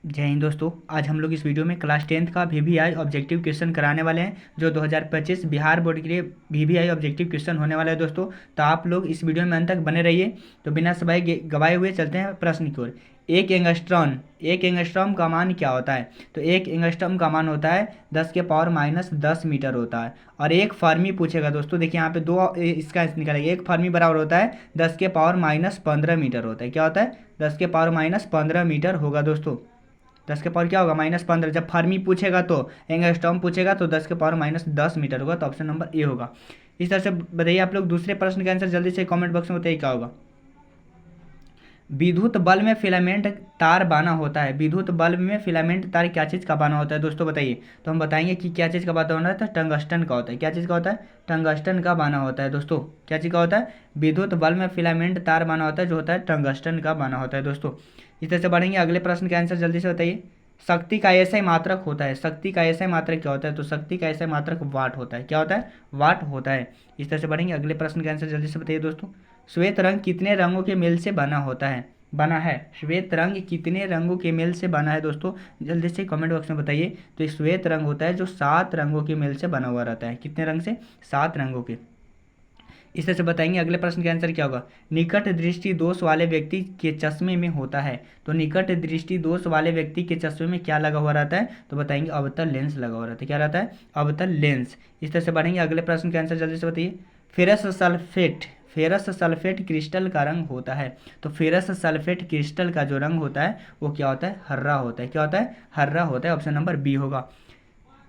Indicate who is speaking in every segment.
Speaker 1: जय हिंद दोस्तों। आज हम लोग इस वीडियो में क्लास 10th का वीवीआई ऑब्जेक्टिव क्वेश्चन कराने वाले हैं जो 2025 बिहार बोर्ड के लिए वीवीआई ऑब्जेक्टिव क्वेश्चन होने वाला है दोस्तों। तो आप लोग इस वीडियो में अंत तक बने रहिए। तो बिना समय गवाए हुए चलते हैं प्रश्न की ओर। एक एंगस्ट्रॉम का मान क्या होता है? तो एक एंगस्ट्रॉम का मान होता है 10⁻10 मीटर होता है। और एक फर्मी पूछेगा दोस्तों, देखिए यहाँ पे दो इसका निकालेगा। एक फर्मी बराबर होता है 10⁻−15 मीटर होता है। क्या होता है? 10⁻−15 मीटर होगा दोस्तों। 10 के पावर क्या होगा? -15। जब फर्मी पूछेगा तो एंगस्ट्रॉम पूछेगा तो 10⁻−10 मीटर होगा। तो ऑप्शन नंबर ए होगा। इस तरह से बताइए आप लोग दूसरे प्रश्न का आंसर जल्दी से कमेंट बॉक्स में बताइए क्या होगा। विद्युत बल्ब में फिलामेंट तार बाना होता है। विद्युत बल्ब में फिलामेंट तार क्या चीज़ का बाना होता है दोस्तों बताइए। तो हम बताएंगे कि क्या चीज़ का बाना होता है। टंगस्टन का होता है। क्या चीज़ का होता है? टंगस्टन का बाना होता है दोस्तों। क्या चीज़ का होता है? विद्युत बल्ब में फिलामेंट तार बाना होता है जो होता है टंगस्टन का बाना होता है दोस्तों। इस तरह से बढ़ेंगे अगले प्रश्न का आंसर जल्दी से बताइए। शक्ति का ऐसा मात्रक होता है। शक्ति का ऐसा मात्रक क्या होता है? तो शक्ति का ऐसा मात्रक वाट होता है। क्या होता है? वाट होता है। इस तरह से बढ़ेंगे अगले प्रश्न का आंसर जल्दी से बताइए दोस्तों। श्वेत रंग कितने रंगों के मेल से बना है? श्वेत रंग कितने रंगों के मेल से बना है दोस्तों? जल्दी से कमेंट बॉक्स में बताइए। तो श्वेत रंग होता है जो 7 रंगों के मेल से बना हुआ रहता है। कितने रंग से? 7 रंगों के। इस तरह से बताएंगे अगले प्रश्न का आंसर क्या होगा। निकट दृष्टि दोष वाले व्यक्ति के चश्मे में होता है। तो निकट दृष्टि दोष वाले व्यक्ति के चश्मे में क्या लगा हुआ रहता है? तो बताएंगे अवतल लेंस लगा हुआ रहता है। क्या रहता है? अवतल लेंस। इस तरह से बढ़ेंगे अगले प्रश्न का आंसर जल्दी से बताइए। फेरस सल्फेट क्रिस्टल का रंग होता है। तो फेरस सल्फेट क्रिस्टल का जो रंग होता है वो क्या होता है? हर्रा होता है। क्या होता है? हर्रा होता है। ऑप्शन नंबर बी होगा।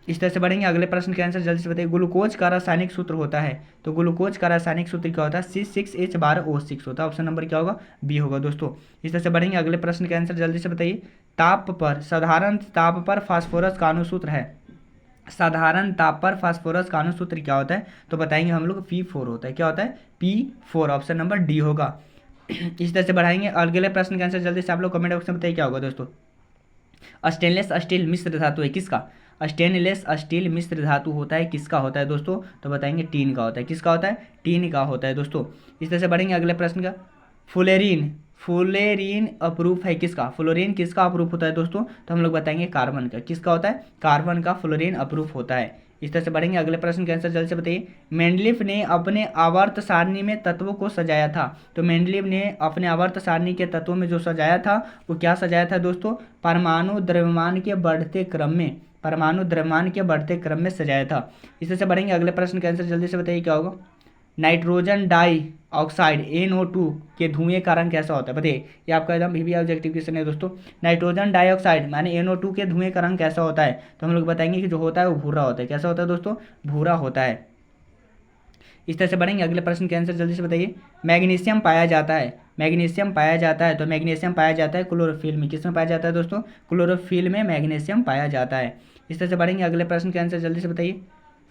Speaker 1: इस तरह से बढ़ेंगे अगले प्रश्न के आंसर जल्दी से बताइए। ग्लूकोज का रासायनिक सूत्र होता है। तो ग्लूकोज का रासायनिक सूत्र क्या होता है? C6H12O6 होता है। ऑप्शन नंबर क्या होगा? बी होगा दोस्तों। इस तरह से बढ़ेंगे अगले प्रश्न के आंसर जल्दी से बताइए। साधारण ताप पर फास्फोरस का अणुसूत्र है। साधारण ताप पर फास्फोरस का अणुसूत्र क्या होता है? तो बताएंगे हम लोग P4 होता है। क्या होता है? P4। ऑप्शन नंबर डी होगा। इस तरह से बढ़ाएंगे अगले प्रश्न का आंसर जल्दी से आप लोग कमेंट बॉक्स में बताइए क्या होगा दोस्तों। स्टेनलेस स्टील मिश्र धातु है किसका? स्टेनलेस स्टील मिश्र धातु होता है किसका होता है दोस्तों? तो बताएंगे टीन का होता है। किसका होता है? टीन का होता है दोस्तों। इस तरह से बढ़ेंगे अगले प्रश्न का। फ्लोरीन फ्लोरीन अप्रूफ है किसका? फ्लोरीन किसका अप्रूफ होता है दोस्तों? तो हम लोग बताएंगे कार्बन का। किसका होता है? कार्बन का फ्लोरीन अप्रूफ होता है। इस तरह से बढ़ेंगे अगले प्रश्न के आंसर जल्दी से बताइए। मेंडलीफ ने अपने आवर्त सारणी में तत्वों को सजाया था। तो मेंडलीफ ने अपने आवर्त सारणी के तत्वों में जो सजाया था वो क्या सजाया था दोस्तों? परमाणु द्रव्यमान के बढ़ते क्रम में सजाया था। इस तरह से बढ़ेंगे अगले प्रश्न के आंसर जल्दी से बताइए क्या होगा। नाइट्रोजन डाई ऑक्साइड NO2 के धुएं का रंग कैसा होता है बताइए। ये आपका एकदम भी ऑब्जेक्टिव क्वेश्चन है दोस्तों। नाइट्रोजन डाइऑक्साइड माने NO2 के धुएं का रंग कैसा होता है? तो हम लोग बताएंगे कि जो होता है वो भूरा होता है। कैसा होता है दोस्तों? भूरा होता है। इस तरह से बढ़ेंगे अगले प्रश्न के आंसर जल्दी से बताइए। मैग्नीशियम पाया जाता है। तो मैग्नीशियम पाया जाता है क्लोरोफिल में। किस में पाया जाता है दोस्तों? क्लोरोफिल में मैग्नीशियम पाया जाता है। इस तरह से बढ़ेंगे अगले प्रश्न के आंसर जल्दी से बताइए।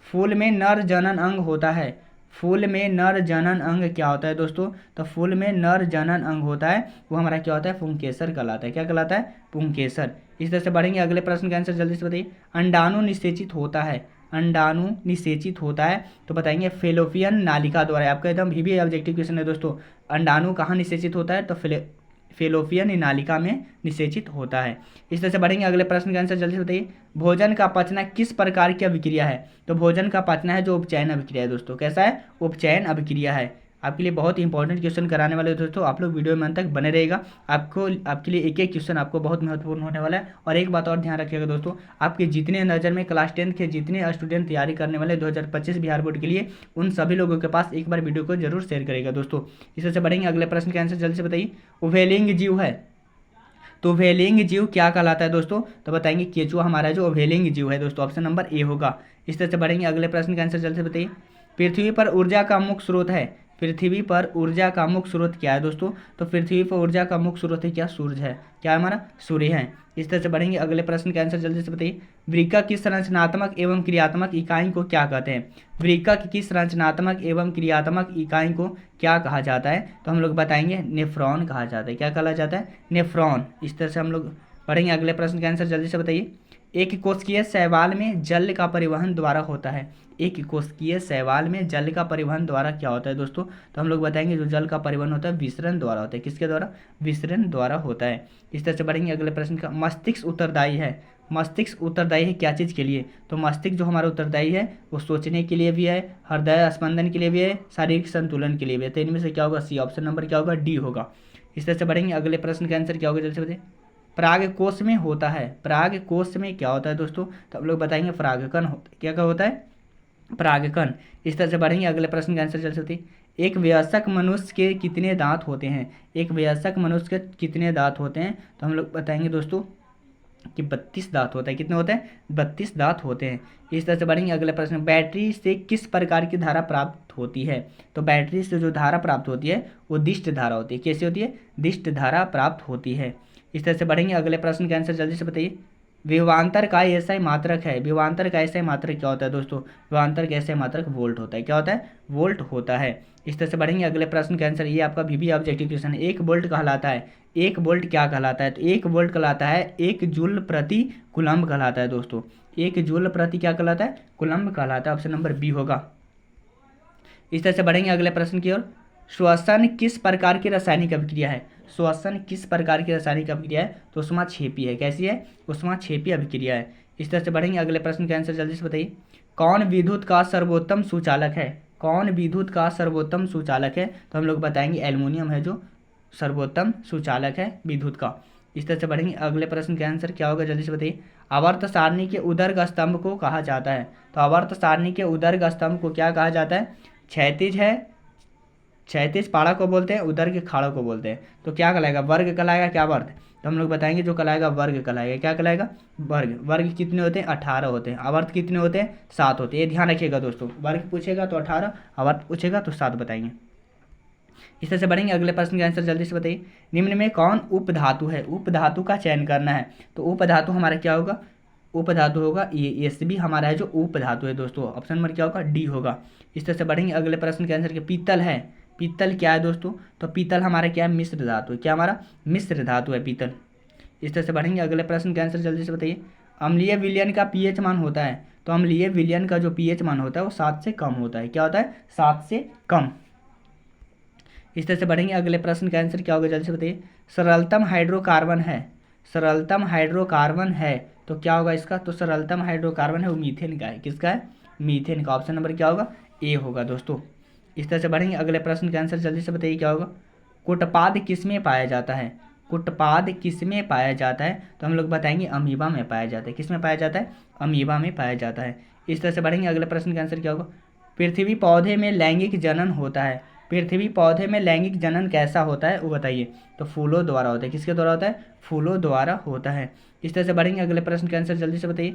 Speaker 1: फूल में नर जनन अंग होता है। फूल में नर जनन अंग क्या होता है दोस्तों? तो फूल में नर जनन अंग होता है वो हमारा क्या होता है? पुंकेसर कहलाता है। क्या कहलाता है? पुंकेसर। इस तरह से बढ़ेंगे अगले प्रश्न का आंसर जल्दी से बताइए। अंडाणु निषेचित होता है। अंडाणु निषेचित होता है तो बताएंगे फेलोपियन नालिका द्वारा। आपका एकदम भी ऑब्जेक्टिव क्वेश्चन है दोस्तों। अंडाणु कहाँ निषेचित होता है? तो फेलोपियन नालिका में निषेचित होता है। इस तरह से बढ़ेंगे अगले प्रश्न का आंसर जल्दी से बताइए। भोजन का पचना किस प्रकार की अभिक्रिया है? तो भोजन का पचना है जो उपचयन अभिक्रिया है दोस्तों। कैसा है? उपचयन अभिक्रिया है। आपके लिए बहुत ही इंपॉर्टेंट क्वेश्चन कराने वाले दोस्तों। आप लोग वीडियो में अंत तक बने रहेगा। आपके लिए एक एक क्वेश्चन आपको बहुत महत्वपूर्ण होने वाला है। और एक बात और ध्यान रखिएगा दोस्तों, आपके जितने नज़र में क्लास 10 के जितने स्टूडेंट तैयारी करने वाले 2025 बिहार बोर्ड के लिए, उन सभी लोगों के पास एक बार वीडियो को जरूर शेयर करेगा दोस्तों। इस तरह से बढ़ेंगे अगले प्रश्न के आंसर जल्दी से बताइए। उभयलिंग जीव है तो उभयलिंग जीव क्या कहलाता है दोस्तों? तो बताएंगे केचुआ हमारा जो उभयलिंग जीव है दोस्तों। ऑप्शन नंबर ए होगा। इस तरह से बढ़ेंगे अगले प्रश्न का आंसर जल्दी से बताइए। पृथ्वी पर ऊर्जा का मुख्य स्रोत है। पृथ्वी पर ऊर्जा का मुख्य स्रोत क्या है दोस्तों? तो पृथ्वी पर ऊर्जा का मुख्य स्रोत है क्या? सूर्य है। क्या है हमारा? सूर्य है। इस तरह से बढ़ेंगे अगले प्रश्न का आंसर जल्दी से बताइए। वृक्क की संरचनात्मक एवं क्रियात्मक इकाई को क्या कहते हैं? वृक्क की संरचनात्मक एवं क्रियात्मक इकाई को क्या कहा जाता है? तो हम लोग बताएंगे नेफ्रॉन कहा जाता है। क्या कहा जाता है? नेफ्रॉन। इस तरह से हम लोग पढ़ेंगे अगले प्रश्न का आंसर जल्दी से बताइए। एक कोशिकीय शैवाल में जल का परिवहन द्वारा होता है। एक कोशिकीय शैवाल में जल का परिवहन द्वारा क्या होता है दोस्तों? तो हम लोग बताएंगे जो जल का परिवहन होता है विसरण द्वारा होता है। किसके द्वारा? विसरण द्वारा होता है। इस तरह से बढ़ेंगे अगले प्रश्न का। मस्तिष्क उत्तरदायी है। मस्तिष्क उत्तरदायी है क्या चीज़ के लिए? तो मस्तिष्क जो हमारा उत्तरदायी है वो सोचने के लिए भी है, हृदय स्पंदन के लिए भी है, शारीरिक संतुलन के लिए भी है। तो इनमें से क्या होगा? सी। ऑप्शन नंबर क्या होगा? डी होगा। इस तरह से बढ़ेंगे अगले प्रश्न का आंसर क्या होगा? जल्दी से बताइए। पराग कोश में होता है। पराग कोश में क्या होता है दोस्तों? तो हम लोग बताएंगे परागकण होता है। क्या क्या होता है? परागकण। इस तरह से बढ़ेंगे अगले प्रश्न का आंसर जल्दी से बताइए। एक वयस्क मनुष्य के कितने दांत होते हैं? एक वयस्क मनुष्य के कितने दांत होते हैं? तो हम लोग बताएंगे दोस्तों कि 32 दांत होता है। कितने होते हैं? 32 दांत होते हैं। इस तरह से बढ़ेंगे अगले प्रश्न। बैटरी से किस प्रकार की धारा प्राप्त होती है? तो बैटरी से जो धारा प्राप्त होती है वो दिष्ट धारा होती है। कैसी होती है? दिष्ट धारा प्राप्त होती है। इस तरह से बढ़ेंगे अगले प्रश्न का आंसर जल्दी से बताइए। विभवांतर का ऐसा मात्रक है। विभवांतर का ऐसा मात्रक क्या होता है दोस्तों? विभवांतर का ऐसा मात्रक वोल्ट होता है। क्या होता है? वोल्ट होता है। इस तरह से बढ़ेंगे अगले प्रश्न का आंसर। ये आपका VB ऑब्जेक्टिव क्वेश्चन है। एक वोल्ट कहलाता है। एक वोल्ट क्या कहलाता है? तो एक वोल्ट कहलाता है एक जूल प्रति कूलम्ब कहलाता है दोस्तों। एक जूल प्रति क्या कहलाता है? कूलम्ब कहलाता है। ऑप्शन नंबर बी होगा। इस तरह से बढ़ेंगे अगले प्रश्न की ओर। श्वसन किस प्रकार की रासायनिक अभिक्रिया है? श्वसन किस प्रकार की रासायनिक अभिक्रिया है? तो ऊष्माक्षेपी है। कैसी है? ऊष्माक्षेपी अभिक्रिया है। इस तरह से बढ़ेंगे अगले प्रश्न का आंसर जल्दी से बताइए। कौन विद्युत का सर्वोत्तम सुचालक है? कौन विद्युत का सर्वोत्तम सुचालक है? तो हम लोग बताएंगे एल्युमिनियम है जो सर्वोत्तम सुचालक है विद्युत का। इस तरह से बढ़ेंगे अगले प्रश्न का आंसर क्या होगा? जल्दी से बताइए। आवर्त सारणी के उदर्ग स्तंभ को कहा जाता है। तो आवर्त सारणी के उदर्ग स्तंभ को क्या कहा जाता है? क्षैतिज है, क्षैतिज पाड़ा को बोलते हैं, उदर्ग खाड़ा को बोलते हैं। तो क्या कहलाएगा? वर्ग कहलाएगा। क्या वर्ग? तो हम लोग बताएंगे जो कहलाएगा वर्ग कहलाएगा। क्या कहलाएगा? वर्ग। वर्ग कितने होते हैं? 18 होते हैं। आवर्त कितने होते हैं? 7 होते हैं। ये ध्यान रखिएगा दोस्तों। वर्ग पूछेगा तो 18, आवर्त पूछेगा तो 7 बताएंगे। इस तरह से बढ़ेंगे अगले प्रश्न का आंसर जल्दी से बताइए। निम्न में कौन उपधातु है? उपधातु का चयन करना है। तो उपधातु हमारा क्या होगा? उपधातु होगा ये SB हमारा है जो उपधातु है दोस्तों। ऑप्शन नंबर क्या होगा? डी होगा। इस तरह से बढ़ेंगे अगले प्रश्न के आंसर के। पीतल है। पीतल क्या है दोस्तों? तो पीतल हमारा क्या है? मिश्र धातु है। क्या हमारा? मिश्र धातु है पीतल। इस तरह से बढ़ेंगे अगले प्रश्न के आंसर जल्दी से बताइए। अम्लीय विलयन का pH मान होता है। तो अम्लीय विलयन का जो pH मान होता है वो 7 से कम होता है। क्या होता है? 7 से कम। इस तरह से बढ़ेंगे अगले प्रश्न का आंसर क्या होगा? जल्दी से बताइए। सरलतम हाइड्रोकार्बन है। सरलतम हाइड्रोकार्बन है तो क्या होगा इसका? तो सरलतम हाइड्रोकार्बन है वो मीथेन का है। किसका है? मीथेन का। ऑप्शन नंबर क्या होगा? ए होगा दोस्तों। इस तरह से बढ़ेंगे अगले प्रश्न का आंसर जल्दी से बताइए क्या होगा? कुटपाद किस में पाया जाता है? कुटपाद किस में पाया जाता है? तो हम लोग बताएंगे अमीबा में पाया जाता है। किस में पाया जाता है? अमीबा में पाया जाता है। इस तरह से बढ़ेंगे अगले प्रश्न का आंसर क्या होगा? पृथ्वी पौधे में लैंगिक जनन होता है। पृथ्वी पौधे में लैंगिक जनन कैसा होता है वो बताइए। तो फूलों द्वारा होता है। किसके द्वारा होता है? फूलों द्वारा होता है। इस तरह से बढ़ेंगे अगले प्रश्न का आंसर जल्दी से बताइए।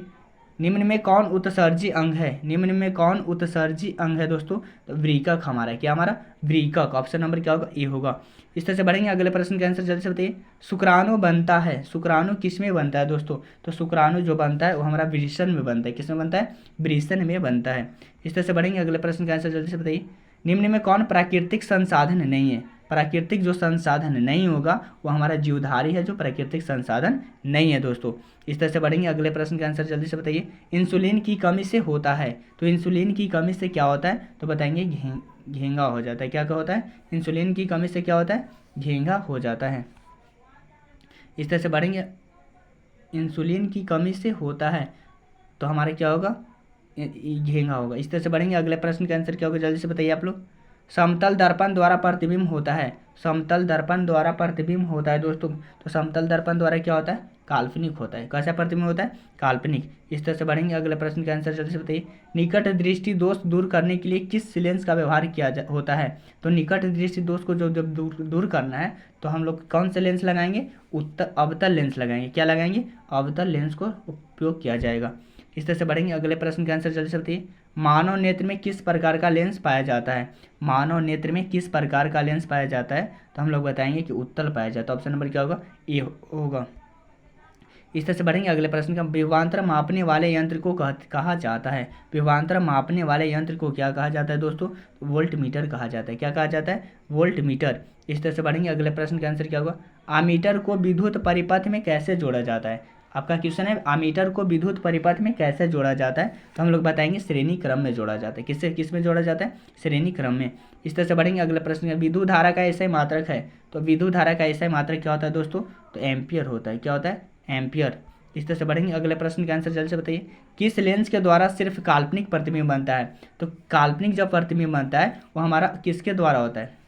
Speaker 1: निम्न में कौन उत्सर्जी अंग है? निम्न में कौन उत्सर्जी अंग है दोस्तों? तो व्रीकक हमारा। क्या हमारा? व्रीकक। ऑप्शन नंबर क्या होगा? ए होगा। इस तरह से बढ़ेंगे अगले प्रश्न का आंसर जल्दी से बताइए। शुक्राणु बनता है। शुक्राणु किस में बनता है दोस्तों? तो शुक्राणु जो बनता है वो हमारा वृषण में बनता है। किस में बनता है? वृषण में बनता है। इस तरह से बढ़ेंगे अगले प्रश्न का आंसर जल्दी से बताइए। निम्न में कौन प्राकृतिक संसाधन नहीं है? प्राकृतिक जो संसाधन नहीं होगा वो हमारा जीवधारी है जो प्राकृतिक संसाधन नहीं है दोस्तों। इस तरह से बढ़ेंगे अगले प्रश्न का आंसर जल्दी से बताइए। इंसुलिन की कमी से होता है। तो इंसुलिन की कमी से क्या होता है? तो बताएंगे घेंगा हो जाता है। क्या क्या होता है? इंसुलिन की कमी से क्या होता है? घेंगा हो जाता है। इस तरह से बढ़ेंगे इंसुलिन की कमी से होता है तो हमारा क्या होगा? घेंगा होगा। इस तरह से बढ़ेंगे अगले प्रश्न का आंसर क्या होगा? जल्दी से बताइए आप लोग। समतल दर्पण द्वारा प्रतिबिंब होता है। समतल दर्पण द्वारा प्रतिबिंब होता है दोस्तों। तो समतल दर्पण द्वारा क्या होता है? काल्पनिक होता है। कैसा प्रतिबिंब होता है? काल्पनिक। इस तरह से बढ़ेंगे अगले प्रश्न का आंसर जल्दी से बताइए। निकट दृष्टि दोष दूर करने के लिए किस लेंस का व्यवहार किया होता है? तो निकट दृष्टि दोष को जब दूर करना है तो हम लोग कौन से लेंस लगाएंगे? अवतल लेंस लगाएंगे। क्या लगाएंगे? अवतल लेंस को उपयोग किया जाएगा। इस तरह से बढ़ेंगे अगले प्रश्न का आंसर जल्दी से बताइए। मानव नेत्र में किस प्रकार का लेंस पाया जाता है? मानव नेत्र में किस प्रकार का लेंस पाया जाता है? तो हम लोग बताएंगे कि उत्तल पाया जाता है। ऑप्शन नंबर क्या होगा? ए होगा। इस तरह से बढ़ेंगे अगले प्रश्न का। विभवांतर मापने वाले यंत्र को कहा जाता है। विभवांतर मापने वाले यंत्र को क्या कहा जाता है दोस्तों? वोल्ट मीटर कहा जाता है। क्या कहा जाता है? Volt meter. इस तरह से बढ़ेंगे अगले प्रश्न का आंसर क्या होगा? आमीटर को विद्युत परिपथ में कैसे जोड़ा जाता है? आपका क्वेश्चन है अमीटर को विद्युत परिपथ में कैसे जोड़ा जाता है, तो हम लोग बताएंगे श्रेणी क्रम में जोड़ा जाता है। किससे किस में जोड़ा जाता है? श्रेणी क्रम में। इस तरह से बढ़ेंगे अगले प्रश्न। विद्युत धारा का ऐसा मात्रक है, तो विद्युत धारा का ऐसा मात्रक क्या होता है दोस्तों? तो एम्पियर होता है। क्या होता है? एम्पियर। इस तरह से बढ़ेंगे अगले प्रश्न का आंसर जल्दी से बताइए। किस लेंस के द्वारा सिर्फ काल्पनिक प्रतिबिंब बनता है? तो काल्पनिक जब प्रतिबिंब बनता है वो हमारा किसके द्वारा होता है?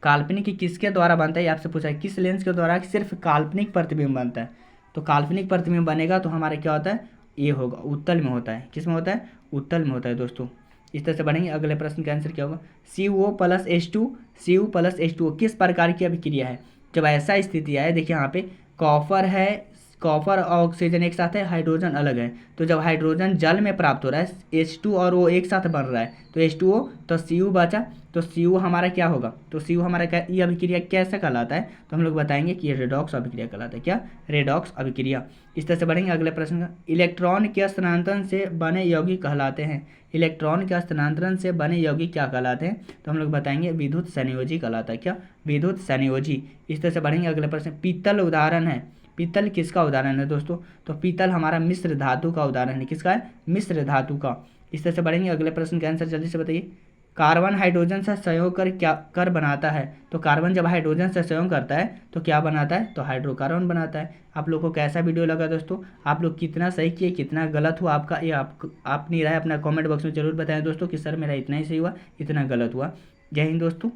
Speaker 1: काल्पनिक किसके द्वारा बनता है, ये आपसे पूछा है। किस लेंस के द्वारा सिर्फ काल्पनिक प्रतिबिंब बनता है? तो काल्पनिक प्रतिबिंब बनेगा तो हमारा क्या होता है? ये होगा, उत्तल में होता है। किस में होता है? उत्तल में होता है दोस्तों। इस तरह से बढ़ेंगे अगले प्रश्न का आंसर क्या होगा? CO+H2 किस प्रकार की अभिक्रिया है? जब ऐसा स्थिति आए, देखिए यहाँ पे कॉपर है, कॉपर और ऑक्सीजन एक साथ है, हाइड्रोजन अलग है। तो जब हाइड्रोजन जल में प्राप्त हो रहा है, H2 और वो एक साथ बन रहा है, तो H2O, तो Cu बचा, तो Cu हमारा क्या होगा? तो Cu हमारा क्या, ये अभिक्रिया कैसा कहलाता है? तो हम लोग बताएंगे कि ये रेडॉक्स अभिक्रिया कहलाता है। क्या? रेडॉक्स अभिक्रिया। इस तरह से बढ़ेंगे अगले प्रश्न का। इलेक्ट्रॉन के स्थानांतरण से बने यौगिक कहलाते हैं। इलेक्ट्रॉन के स्थानांतरण से बने यौगिक क्या कहलाते हैं? तो हम लोग बताएंगे विद्युत संयोजी कहलाता है। क्या? विद्युत संयोजी। इस तरह से बढ़ेंगे अगले प्रश्न। पीतल उदाहरण है। पीतल किसका उदाहरण है दोस्तों? तो पीतल हमारा मिश्र धातु का उदाहरण है। किसका है? मिश्र धातु का। इस तरह से बढ़ेंगे अगले प्रश्न का आंसर जल्दी से बताइए। कार्बन हाइड्रोजन से संयोग कर क्या कर बनाता है? तो कार्बन जब हाइड्रोजन से संयोग करता है तो क्या बनाता है? तो हाइड्रोकार्बन बनाता है। आप लोग को कैसा वीडियो लगा दोस्तों? आप लोग कितना सही किए, कितना गलत हुआ आपका, ये आप नहीं रहा है, अपना कमेंट बॉक्स में जरूर बताएं दोस्तों कि सर मेरा इतना ही सही हुआ, इतना गलत हुआ। जय हिंद दोस्तों।